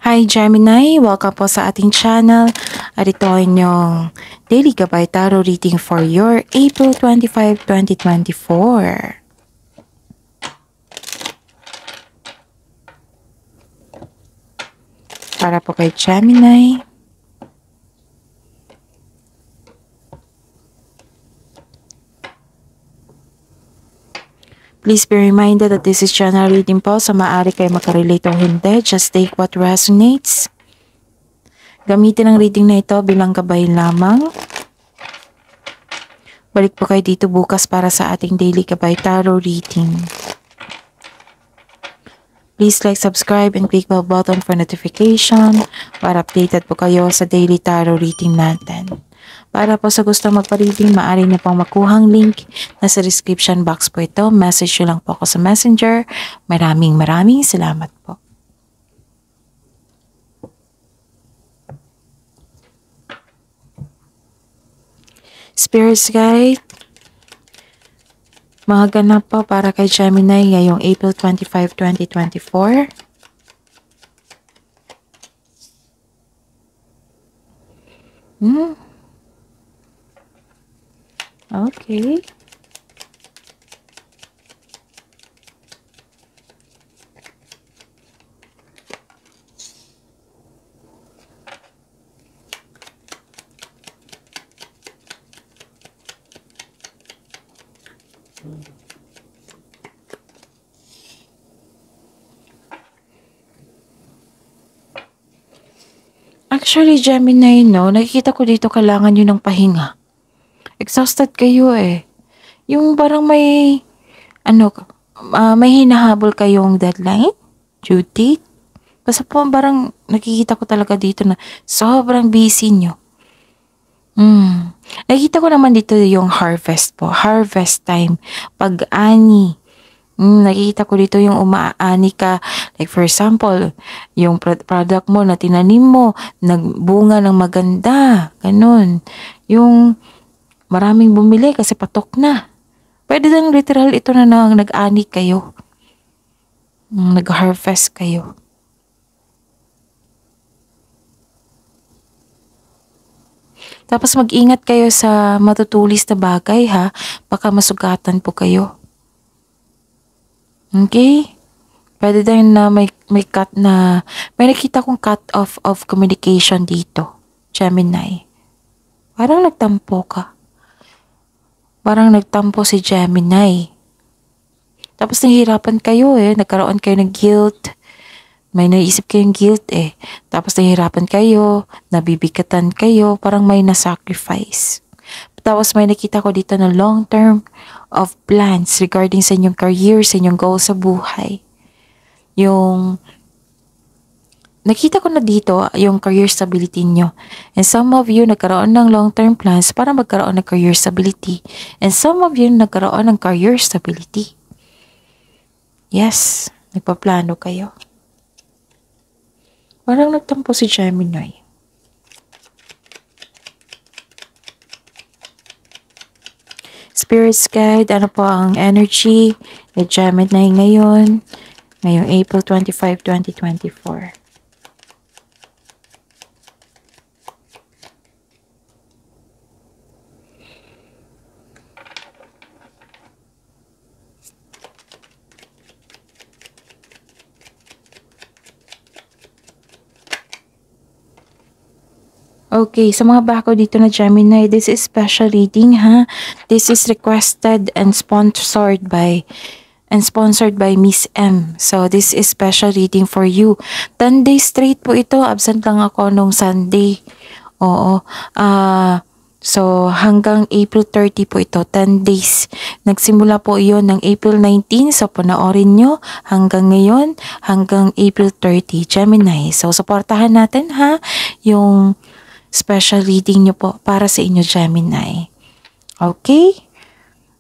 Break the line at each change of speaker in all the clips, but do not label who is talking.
Hi Gemini! Welcome po sa ating channel at ito ay inyong Daily Gabay Tarot Reading for your April 25, 2024. Para po kay Gemini. Please be reminded that this is general reading po, so maaari kayo makarelate o hindi. Just take what resonates. Gamitin ang reading na ito bilang gabay lamang. Balik po kayo dito bukas para sa ating Daily Gabay Tarot Reading. Please like, subscribe, and click bell button for notification para updated po kayo sa Daily Tarot Reading natin. Para po sa gusto magpa-reading, maaari niyo pong makuhang link na sa description box po ito. Message nyo lang po ako sa Messenger. Maraming salamat po. Spirits Guide, mga ganap po para kay Gemini ngayong April 25, 2024. Okay. Actually, Gemini, no, nakikita ko dito kailangan nyo ng pahinga. Exhausted kayo eh. Yung parang may hinahabol kayong deadline, due date. Basta po parang nakikita ko talaga dito na sobrang busy nyo. Nakikita ko naman dito yung harvest po. Harvest time. Pag-ani. Nakikita ko dito yung umaani ka. Like for example, yung product mo na tinanim mo, nagbunga ng maganda. Ganun. Yung maraming bumili kasi patok na. Pwede lang literal ito na nag-ani kayo. Nag-harvest kayo. Tapos mag-ingat kayo sa matutulis na bagay ha. Baka masugatan po kayo. Okay? Pwede din na may cut na, may nakita kong cut off of communication dito. Gemini. Parang nagtampo ka. Parang nagtampo si Gemini. Tapos nahihirapan kayo eh. Nagkaroon kayo ng guilt. May naisip kayong guilt eh. Tapos nahihirapan kayo. Nabibigatan kayo. Parang may na-sacrifice. Tapos may nakita ko dito na long term of plans regarding sa inyong career, sa inyong goals sa buhay. Yung nakita ko na dito yung career stability nyo. And some of you nagkaroon ng long-term plans para magkaroon ng career stability. And some of you nagkaroon ng career stability. Yes, nagpaplano kayo. Parang nagtampo si Gemini. Spirits Guide, ano po ang energy ni Gemini ngayon? Ngayong April 25, 2024. Okay, sa mga bako dito na Gemini, this is special reading ha. This is requested and sponsored by Miss M. So this is special reading for you. 10 days straight po ito. Absent lang ako nung Sunday. Oo. So hanggang April 30 po ito. 10 days. Nagsimula po iyon ng April 19. So panoorin nyo hanggang ngayon. Hanggang April 30. Gemini. So supportahan natin ha. Yung special reading nyo po para sa inyo Gemini. Okay?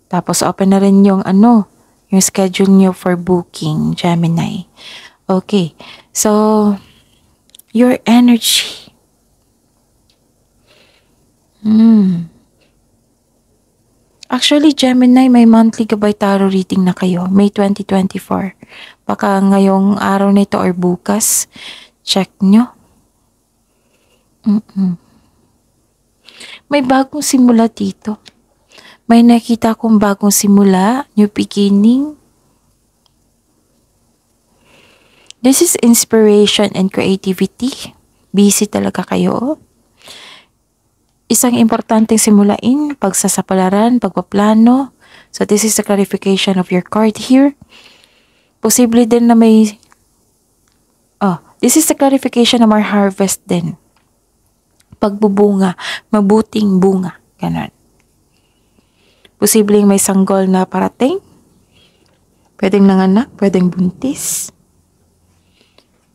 Tapos open na rin yung yung schedule nyo for booking Gemini. Okay. So, your energy. Actually, Gemini, may monthly gabay tarot reading na kayo. May 2024. Baka ngayong araw na ito or bukas, Check nyo. May bagong simula dito. May nakita akong bagong simula, new beginning. This is inspiration and creativity. Busy talaga kayo. Isang importanteng simulain, pagsasapalaran, pagpaplano. So this is the clarification of your card here. Posible din na this is the clarification ng our harvest din. Pagbubunga, mabuting bunga. Ganon. Posibleng may sanggol na parating. Pwedeng nanganak, pwedeng buntis.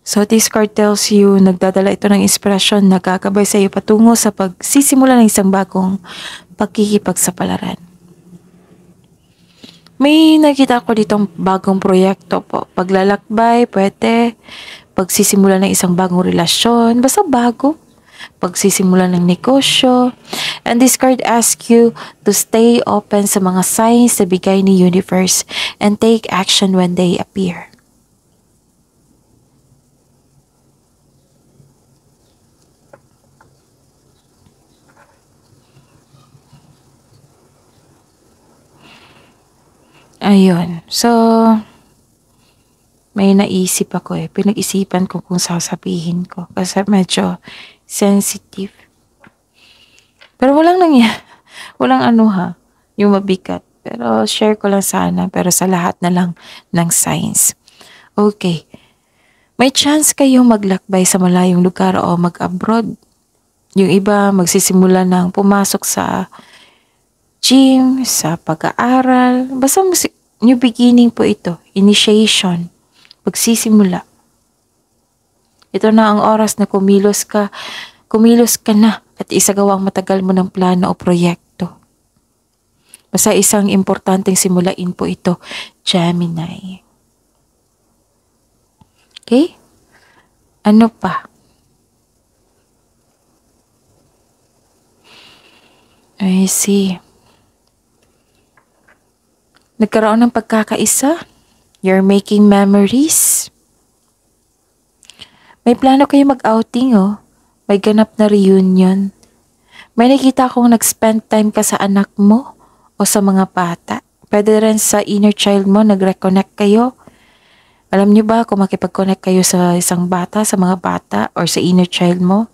So this card tells you, nagdadala ito ng inspirasyon na gagabay sa iyo patungo sa pagsisimula ng isang bagong pagkikipagsapalaran. May nakita ko ditong bagong proyekto po. Paglalakbay, pwede. Pagsisimula ng isang bagong relasyon. Basta bago. Pagsisimula ng negosyo. And this card asks you to stay open sa mga signs na bigay ni universe and take action when they appear. Ayun. So, may naisip ako Pinag-isipan ko kung sasabihin ko. Kasi medyo sensitive. Pero walang yung mabigat. Pero share ko lang sana. Pero sa lahat na lang ng signs. Okay. May chance kayong maglakbay sa malayong lugar o mag-abroad. Yung iba magsisimula ng pumasok sa gym, sa pag-aaral. Basta new beginning po ito. Initiation. Pagsisimula. Ito na ang oras na kumilos ka na at isagawa ang matagal mo ng plano o proyekto. Basta isang importanteng simulain po ito, Gemini. Okay? Ano pa? I see. Nagkaroon ng pagkakaisa. You're making memories. May plano kayo mag-outing May ganap na reunion. May nakita akong nag-spend time ka sa anak mo o sa mga bata. Pwede rin sa inner child mo, nag-reconnect kayo. Alam niyo ba kung makipag-connect kayo sa isang bata, sa mga bata, or sa inner child mo,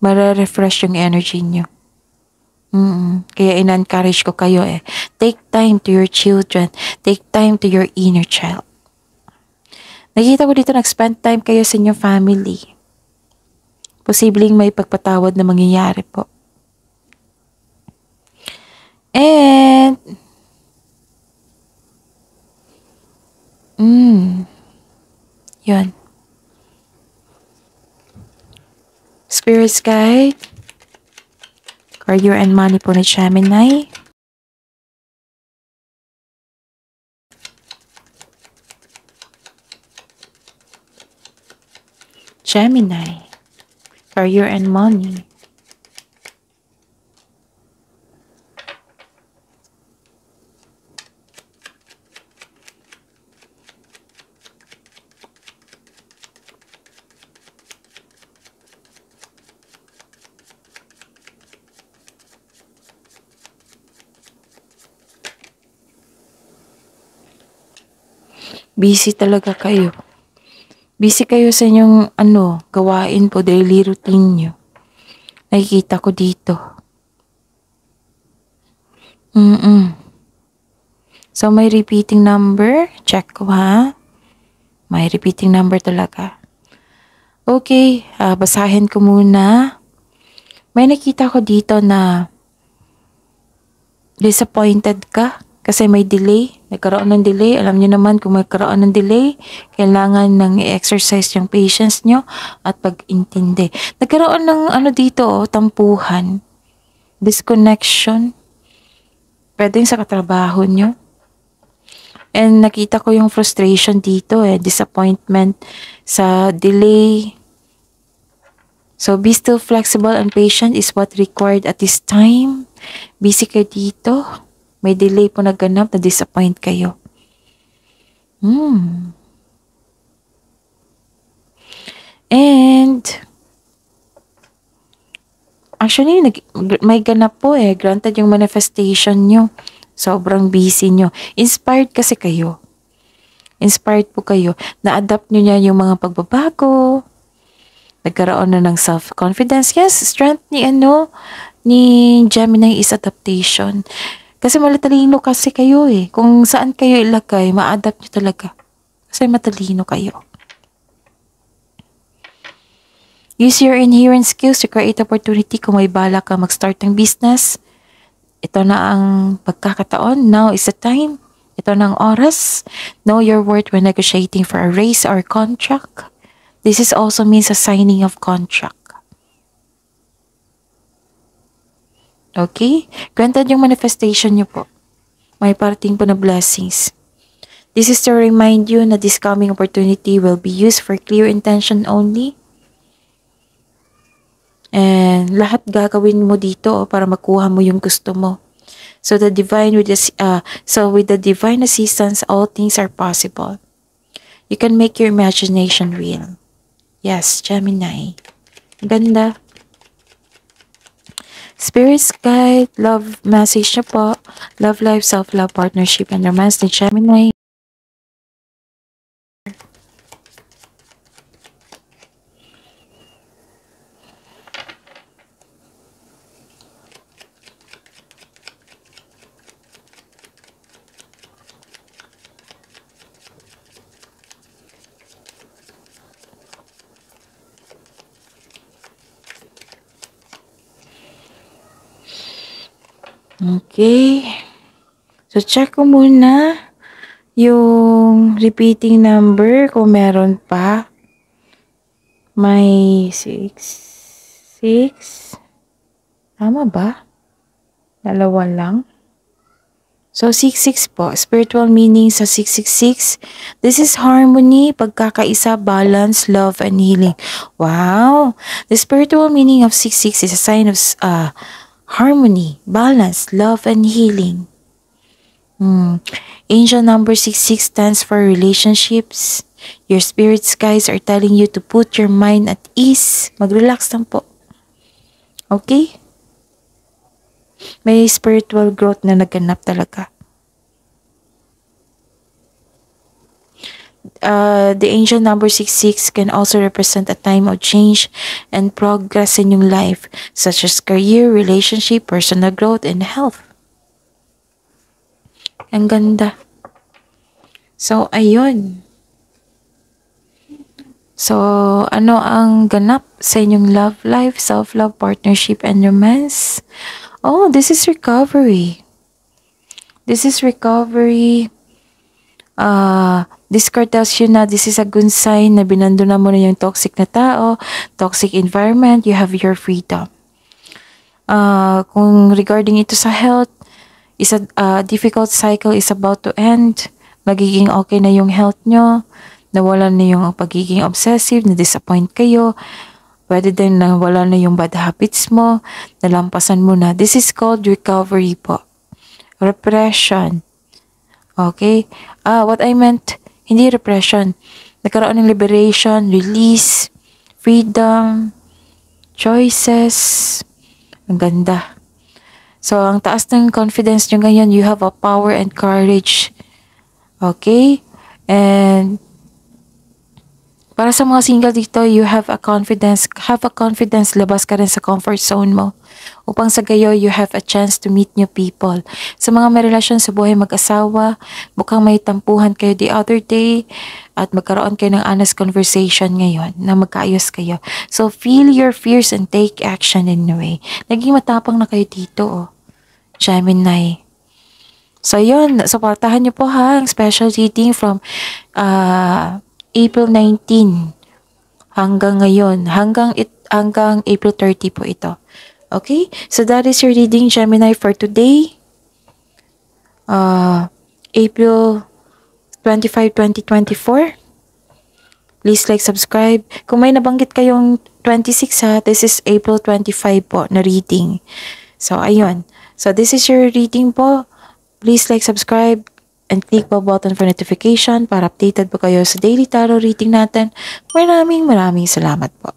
mare-refresh yung energy niyo. Kaya in-encourage ko kayo Take time to your children. Take time to your inner child. Nakita ko dito nag-spend time kayo sa inyong family. Posibleng may pagpatawad na mangyayari po. And yun. Spirits guide. Career and money po ni Gemini. Gemini. Career and money. Busy talaga kayo. Busy kayo sa inyong gawain po, daily routine nyo. Nakikita ko dito. So may repeating number. Check ko May repeating number talaga. Okay, basahin ko muna. May nakita ko dito na disappointed ka. Kasi may delay, nagkaroon ng delay. Alam niyo naman kung magkaroon ng delay, kailangan nang i-exercise yung patience nyo at pag-intindi. Nagkaroon ng dito, tampuhan, disconnection. Pwede sa katrabaho nyo. And nakita ko yung frustration dito disappointment sa delay. So be still flexible and patient is what required at this time. Busy kayo dito. May delay po naganap, na-disappoint kayo. And Actually, may ganap po eh. Granted yung manifestation nyo. Sobrang busy nyo. Inspired kasi kayo. Inspired po kayo. Na-adapt nyo niya yung mga pagbabago. Nagkaroon na ng self-confidence. Yes, strength ni Gemini is adaptation. Kasi matalino kasi kayo eh. Kung saan kayo ilagay, ma-adapt nyo talaga. Kasi matalino kayo. Use your inherent skills to create opportunity kung may bala ka mag-start ng business. Ito na ang pagkakataon. Now is the time. Ito na ang oras. Know your worth when negotiating for a raise or contract. This is also means a signing of contract. Okay? Granted yung manifestation nyo po. May parating po na blessings. This is to remind you na this coming opportunity will be used for clear intention only. And lahat gagawin mo dito para makuha mo yung gusto mo. So with the divine assistance, all things are possible. You can make your imagination real. Yes, Gemini. Ganda. Spirit's guide, love message na po. Love life, self-love, partnership, and romance ni Gemini. Okay. So, check ko muna yung repeating number kung meron pa. May 6. Tama ba? Dalawa lang. So, 66 po. Spiritual meaning sa 666. This is harmony, pagkakaisa, balance, love, and healing. Wow! The spiritual meaning of 66 is a sign of harmony, balance, love, and healing. Angel number 66 stands for relationships. Your spirit guides are telling you to put your mind at ease. Mag-relax lang po. Okay? May spiritual growth na naganap talaga. The angel number 66 can also represent a time of change and progress in your life, such as career, relationship, personal growth, and health. Ang ganda. So, ayun. So, ano ang ganap sa inyong love life, self-love, partnership, and romance? Oh, this is recovery. This is recovery. This card tells you na this is a good sign na binando na mo na yung toxic na tao, toxic environment, you have your freedom. Kung regarding ito sa health, is a difficult cycle is about to end. Magiging okay na yung health nyo. Nawala na yung pagiging obsessive, na-disappoint kayo. Pwede din nawala na yung bad habits mo, nalampasan mo na. This is called recovery po. Repression. Okay? What I meant, hindi repression. Nagkaroon ng liberation, release, freedom, choices. Ang ganda. So, ang taas ng confidence nyo ngayon, you have a power and courage. Okay? And para sa mga single dito, you have a confidence, labas ka rin sa comfort zone mo. Upang sa gayo, you have a chance to meet new people. Sa mga may relasyon sa buhay mag-asawa, mukhang may tampuhan kayo the other day, at magkaroon kayo ng honest conversation ngayon, na magkaayos kayo. So, feel your fears and take action in a way. Naging matapang na kayo dito, oh. Gemini. So, yun. Supportahan niyo po ha, ang special reading from, April 19 hanggang ngayon, hanggang April 30 po ito. Okay? So that is your reading, Gemini, for today. April 25, 2024. Please like, subscribe. Kung may nabanggit kayong 26 ha, this is April 25 po na reading. So, ayun. So, this is your reading po. Please like, subscribe, and click the button for notification para updated po kayo sa daily tarot reading natin. Maraming salamat po.